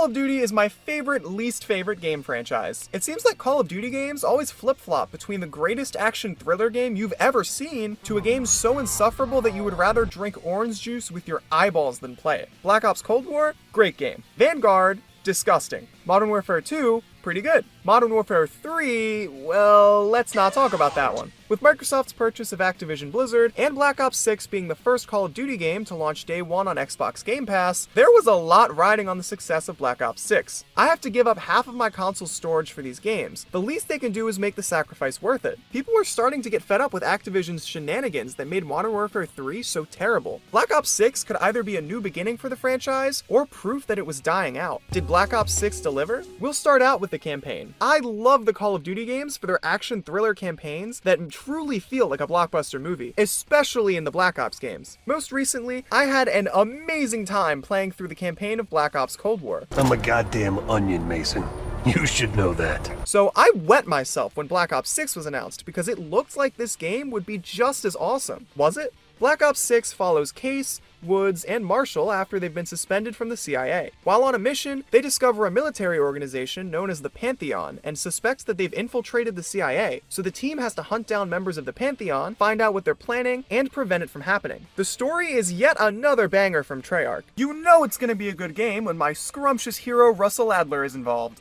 Call of Duty is my least favorite game franchise. It seems like Call of Duty games always flip-flop between the greatest action thriller game you've ever seen to a game so insufferable that you would rather drink orange juice with your eyeballs than play it. Black Ops Cold War, great game. Vanguard, disgusting. Modern Warfare 2, pretty good. Modern Warfare 3, well, let's not talk about that one. With Microsoft's purchase of Activision Blizzard and Black Ops 6 being the first Call of Duty game to launch day one on Xbox Game Pass, there was a lot riding on the success of Black Ops 6. I have to give up half of my console storage for these games. The least they can do is make the sacrifice worth it. People were starting to get fed up with Activision's shenanigans that made Modern Warfare 3 so terrible. Black Ops 6 could either be a new beginning for the franchise or proof that it was dying out. Did Black Ops 6 deliver? We'll start out with the campaign. I love the Call of Duty games for their action thriller campaigns that truly feel like a blockbuster movie, especially in the Black Ops games. Most recently, I had an amazing time playing through the campaign of Black Ops Cold War. I'm a goddamn onion, Mason. You should know that. So I wet myself when Black Ops 6 was announced because it looked like this game would be just as awesome. Was it? Black Ops 6 follows Case, Woods, and Marshall after they've been suspended from the CIA. While on a mission, they discover a military organization known as the Pantheon and suspects that they've infiltrated the CIA, so the team has to hunt down members of the Pantheon, find out what they're planning, and prevent it from happening. The story is yet another banger from Treyarch. You know it's gonna be a good game when my scrumptious hero Russell Adler is involved.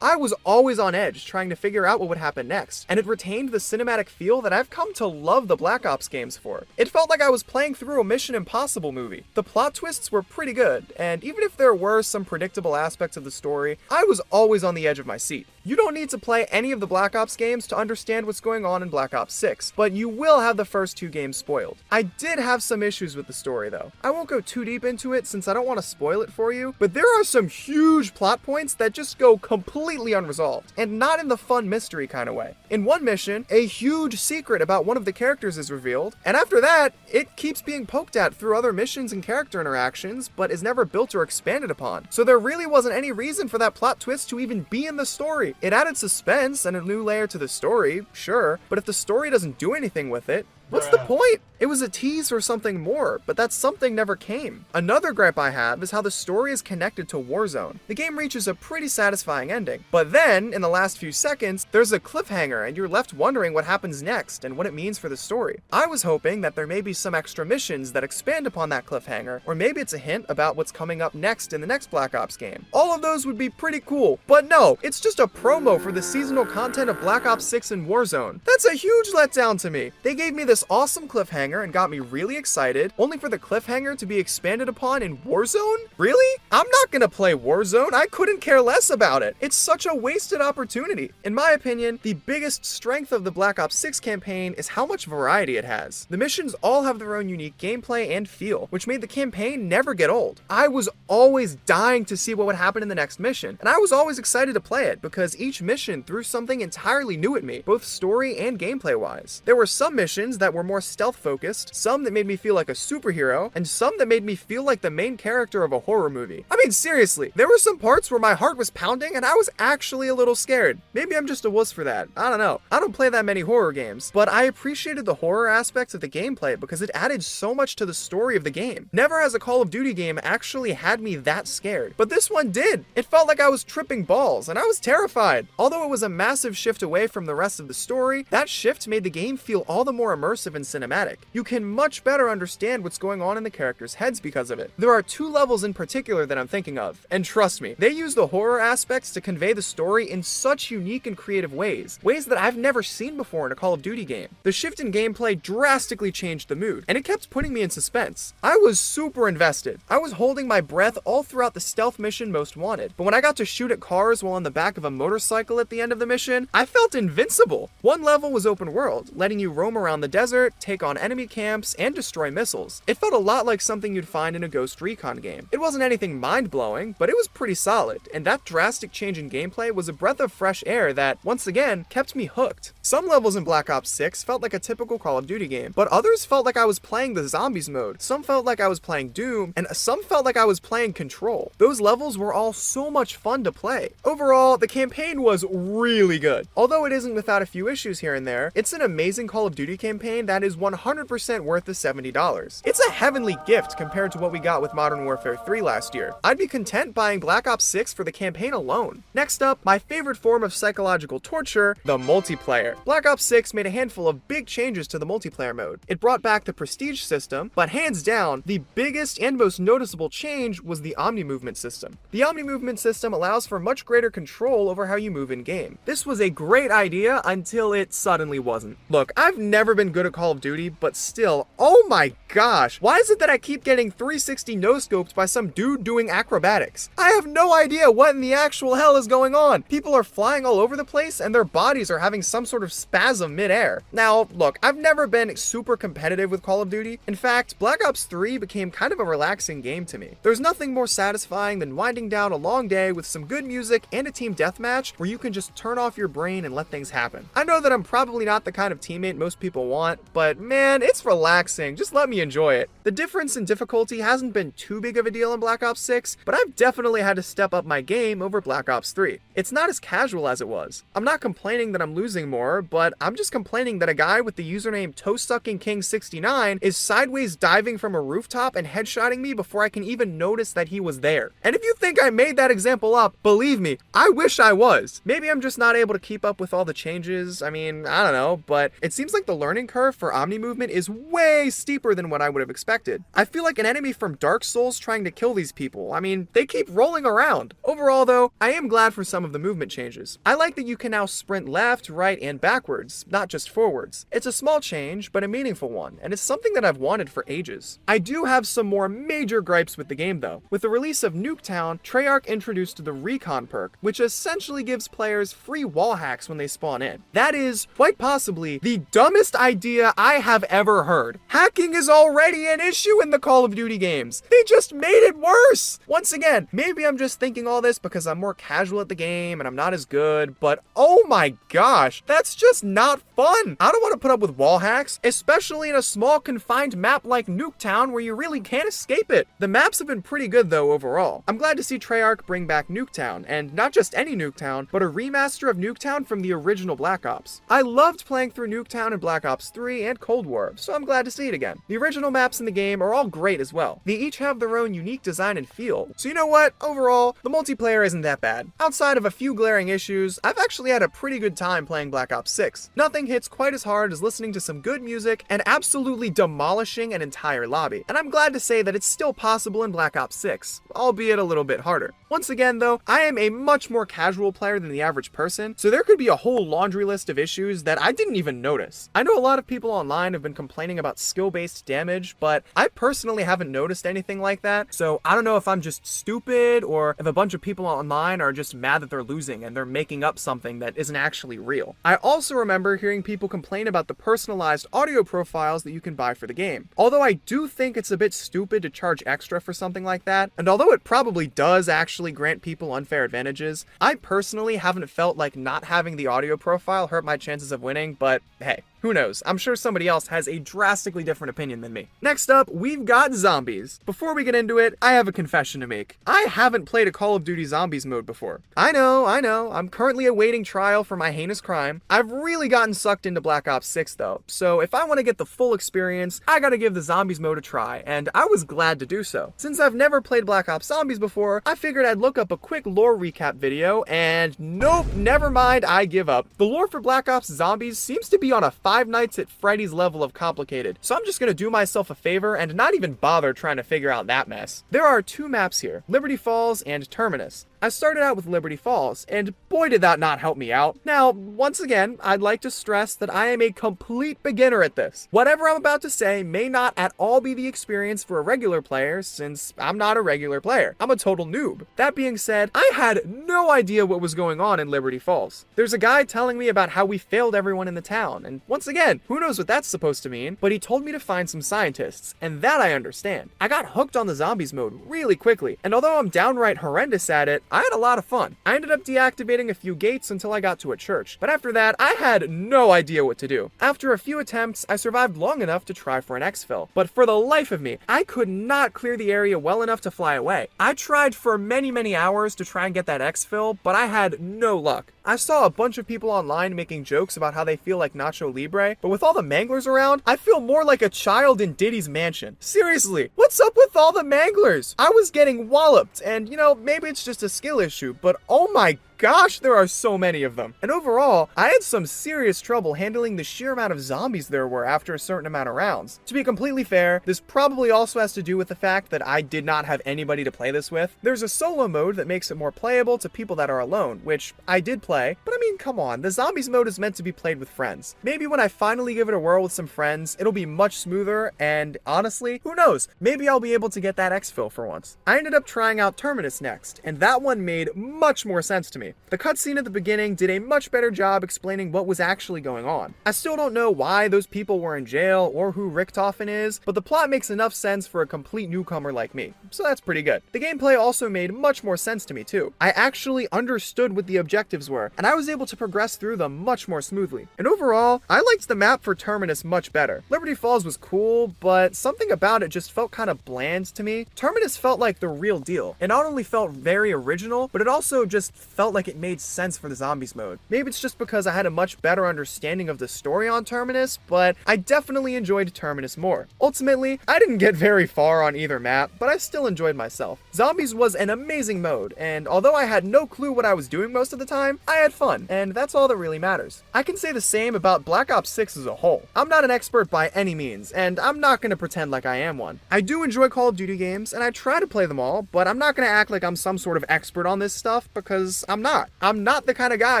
I was always on edge trying to figure out what would happen next, and it retained the cinematic feel that I've come to love the Black Ops games for. It felt like I was playing through a Mission Impossible movie. The plot twists were pretty good, and even if there were some predictable aspects of the story, I was always on the edge of my seat. You don't need to play any of the Black Ops games to understand what's going on in Black Ops 6, but you will have the first two games spoiled. I did have some issues with the story though. I won't go too deep into it since I don't want to spoil it for you, but there are some huge plot points that just go completely unresolved, and not in the fun mystery kind of way. In one mission, a huge secret about one of the characters is revealed, and after that, it keeps being poked at through other missions and character interactions, but is never built or expanded upon. So there really wasn't any reason for that plot twist to even be in the story. It added suspense and a new layer to the story, sure, but if the story doesn't do anything with it, what's the point? It was a tease for something more, but that something never came. Another gripe I have is how the story is connected to Warzone. The game reaches a pretty satisfying ending, but then, in the last few seconds, there's a cliffhanger and you're left wondering what happens next and what it means for the story. I was hoping that there may be some extra missions that expand upon that cliffhanger, or maybe it's a hint about what's coming up next in the next Black Ops game. All of those would be pretty cool, but no, it's just a promo for the seasonal content of Black Ops 6 and Warzone. That's a huge letdown to me. They gave me this awesome cliffhanger and got me really excited, only for the cliffhanger to be expanded upon in Warzone? Really? I'm not gonna play Warzone. I couldn't care less about it. It's such a wasted opportunity. In my opinion, the biggest strength of the Black Ops 6 campaign is how much variety it has. The missions all have their own unique gameplay and feel, which made the campaign never get old. I was always dying to see what would happen in the next mission, and I was always excited to play it because each mission threw something entirely new at me, both story and gameplay wise. There were some missions that were more stealth focused, some that made me feel like a superhero, and some that made me feel like the main character of a horror movie. I mean, seriously, there were some parts where my heart was pounding and I was actually a little scared. Maybe I'm just a wuss for that. I don't know. I don't play that many horror games, but I appreciated the horror aspects of the gameplay because it added so much to the story of the game. Never has a Call of Duty game actually had me that scared, but this one did. It felt like I was tripping balls and I was terrified. Although it was a massive shift away from the rest of the story, that shift made the game feel all the more immersive and cinematic. You can much better understand what's going on in the characters' heads because of it. There are two levels in particular that I'm thinking of, and trust me, they use the horror aspects to convey the story in such unique and creative ways that I've never seen before in a Call of Duty game. The shift in gameplay drastically changed the mood, and it kept putting me in suspense. I was super invested. I was holding my breath all throughout the stealth mission Most Wanted, but when I got to shoot at cars while on the back of a motorcycle at the end of the mission, I felt invincible. One level was open world, letting you roam around the desert, take on enemy camps, and destroy missiles. It felt a lot like something you'd find in a Ghost Recon game. It wasn't anything mind-blowing, but it was pretty solid, and that drastic change in gameplay was a breath of fresh air that, once again, kept me hooked. Some levels in Black Ops 6 felt like a typical Call of Duty game, but others felt like I was playing the Zombies mode, some felt like I was playing Doom, and some felt like I was playing Control. Those levels were all so much fun to play. Overall, the campaign was really good. Although it isn't without a few issues here and there, it's an amazing Call of Duty campaign campaign that is 100% worth the $70. It's a heavenly gift compared to what we got with Modern Warfare 3 last year. I'd be content buying Black Ops 6 for the campaign alone. Next up, my favorite form of psychological torture, the multiplayer. Black Ops 6 made a handful of big changes to the multiplayer mode. It brought back the prestige system, but hands down, the biggest and most noticeable change was the omnimovement system. The omnimovement system allows for much greater control over how you move in-game. This was a great idea until it suddenly wasn't. Look, I've never been good at Call of Duty, but still, oh my gosh, why is it that I keep getting 360 no-scoped by some dude doing acrobatics? I have no idea what in the actual hell is going on. People are flying all over the place and their bodies are having some sort of spasm mid-air. Now, look, I've never been super competitive with Call of Duty. In fact, Black Ops 3 became kind of a relaxing game to me. There's nothing more satisfying than winding down a long day with some good music and a team deathmatch where you can just turn off your brain and let things happen. I know that I'm probably not the kind of teammate most people want, but man, it's relaxing. Just let me enjoy it. The difference in difficulty hasn't been too big of a deal in Black Ops 6, but I've definitely had to step up my game over Black Ops 3. It's not as casual as it was. I'm not complaining that I'm losing more, but I'm just complaining that a guy with the username ToeSuckingKing69 is sideways diving from a rooftop and headshotting me before I can even notice that he was there. And if you think I made that example up, believe me, I wish I was. Maybe I'm just not able to keep up with all the changes. I mean, I don't know, but it seems like the learning curve for omnimovement is way steeper than what I would have expected. I feel like an enemy from Dark Souls trying to kill these people. I mean, they keep rolling around. Overall though, I am glad for some of the movement changes. I like that you can now sprint left, right, and backwards, not just forwards. It's a small change, but a meaningful one, and it's something that I've wanted for ages. I do have some more major gripes with the game though. With the release of Nuketown, Treyarch introduced the Recon perk, which essentially gives players free wall hacks when they spawn in. That is, quite possibly, the dumbest idea I have ever heard. Hacking is already an issue in the Call of Duty games. They just made it worse! Once again, maybe I'm just thinking all this because I'm more casual at the game and I'm not as good, but oh my gosh, that's just not fun! I don't want to put up with wall hacks, especially in a small confined map like Nuketown where you really can't escape it. The maps have been pretty good though overall. I'm glad to see Treyarch bring back Nuketown, and not just any Nuketown, but a remaster of Nuketown from the original Black Ops. I loved playing through Nuketown in Black Ops 3 and Cold War, so I'm glad to see it again. The original maps in the game are all great as well. They each have their own unique design and feel. So you know what? Overall, the multiplayer isn't that bad. Outside of a few glaring issues, I've actually had a pretty good time playing Black Ops 6. Nothing hits quite as hard as listening to some good music and absolutely demolishing an entire lobby. And I'm glad to say that it's still possible in Black Ops 6, albeit a little bit harder. Once again though, I am a much more casual player than the average person, so there could be a whole laundry list of issues that I didn't even notice. I know a lot of people online have been complaining about skill-based damage, but I personally haven't noticed anything like that, so I don't know if I'm just stupid or if a bunch of people online are just mad that they're losing and they're making up something that isn't actually real. I also remember hearing people complain about the personalized audio profiles that you can buy for the game. Although I do think it's a bit stupid to charge extra for something like that, and although it probably does actually grant people unfair advantages, I personally haven't felt like not having the audio profile hurt my chances of winning, but hey. Who knows? I'm sure somebody else has a drastically different opinion than me. Next up, we've got zombies. Before we get into it, I have a confession to make. I haven't played a Call of Duty Zombies mode before. I know, I'm currently awaiting trial for my heinous crime. I've really gotten sucked into Black Ops 6 though, so if I want to get the full experience, I gotta give the Zombies mode a try, and I was glad to do so. Since I've never played Black Ops Zombies before, I figured I'd look up a quick lore recap video, and nope, never mind, I give up. The lore for Black Ops Zombies seems to be on a Five Nights at Freddy's level of complicated, so I'm just gonna do myself a favor and not even bother trying to figure out that mess. There are two maps here, Liberty Falls and Terminus. I started out with Liberty Falls, and boy did that not help me out. Now, once again, I'd like to stress that I am a complete beginner at this. Whatever I'm about to say may not at all be the experience for a regular player, since I'm not a regular player. I'm a total noob. That being said, I had no idea what was going on in Liberty Falls. There's a guy telling me about how we failed everyone in the town, and once again, who knows what that's supposed to mean, but he told me to find some scientists, and that I understand. I got hooked on the zombies mode really quickly, and although I'm downright horrendous at it, I had a lot of fun. I ended up deactivating a few gates until I got to a church, but after that, I had no idea what to do. After a few attempts, I survived long enough to try for an exfil, but for the life of me, I could not clear the area well enough to fly away. I tried for many hours to try and get that exfil, but I had no luck. I saw a bunch of people online making jokes about how they feel like Nacho Libre, but with all the manglers around, I feel more like a child in Diddy's mansion. Seriously, what's up with all the manglers? I was getting walloped, and maybe it's just a skill issue, but oh my gosh, there are so many of them. And overall, I had some serious trouble handling the sheer amount of zombies there were after a certain amount of rounds. To be completely fair, this probably also has to do with the fact that I did not have anybody to play this with. There's a solo mode that makes it more playable to people that are alone, which I did play, but I mean, come on, the zombies mode is meant to be played with friends. Maybe when I finally give it a whirl with some friends, it'll be much smoother, and honestly, who knows, maybe I'll be able to get that exfil for once. I ended up trying out Terminus next, and that one made much more sense to me. The cutscene at the beginning did a much better job explaining what was actually going on. I still don't know why those people were in jail or who Richtofen is, but the plot makes enough sense for a complete newcomer like me, so that's pretty good. The gameplay also made much more sense to me too. I actually understood what the objectives were, and I was able to progress through them much more smoothly. And overall, I liked the map for Terminus much better. Liberty Falls was cool, but something about it just felt kind of bland to me. Terminus felt like the real deal. It not only felt very original, but it also just felt like it made sense for the zombies mode. Maybe it's just because I had a much better understanding of the story on Terminus, but I definitely enjoyed Terminus more. Ultimately, I didn't get very far on either map, but I still enjoyed myself. Zombies was an amazing mode, and although I had no clue what I was doing most of the time, I had fun, and that's all that really matters. I can say the same about Black Ops 6 as a whole. I'm not an expert by any means, and I'm not going to pretend like I am one. I do enjoy Call of Duty games, and I try to play them all, but I'm not going to act like I'm some sort of expert on this stuff, because I'm not. I'm not the kind of guy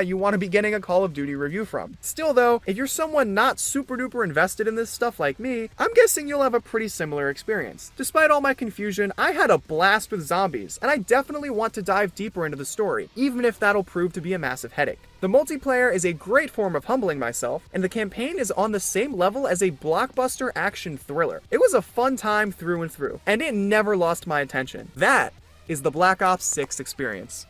you want to be getting a Call of Duty review from. Still though, if you're someone not super duper invested in this stuff like me, I'm guessing you'll have a pretty similar experience. Despite all my confusion, I had a blast with zombies, and I definitely want to dive deeper into the story, even if that'll prove to be a massive headache. The multiplayer is a great form of humbling myself, and the campaign is on the same level as a blockbuster action thriller. It was a fun time through and through, and it never lost my attention. That is the Black Ops 6 experience.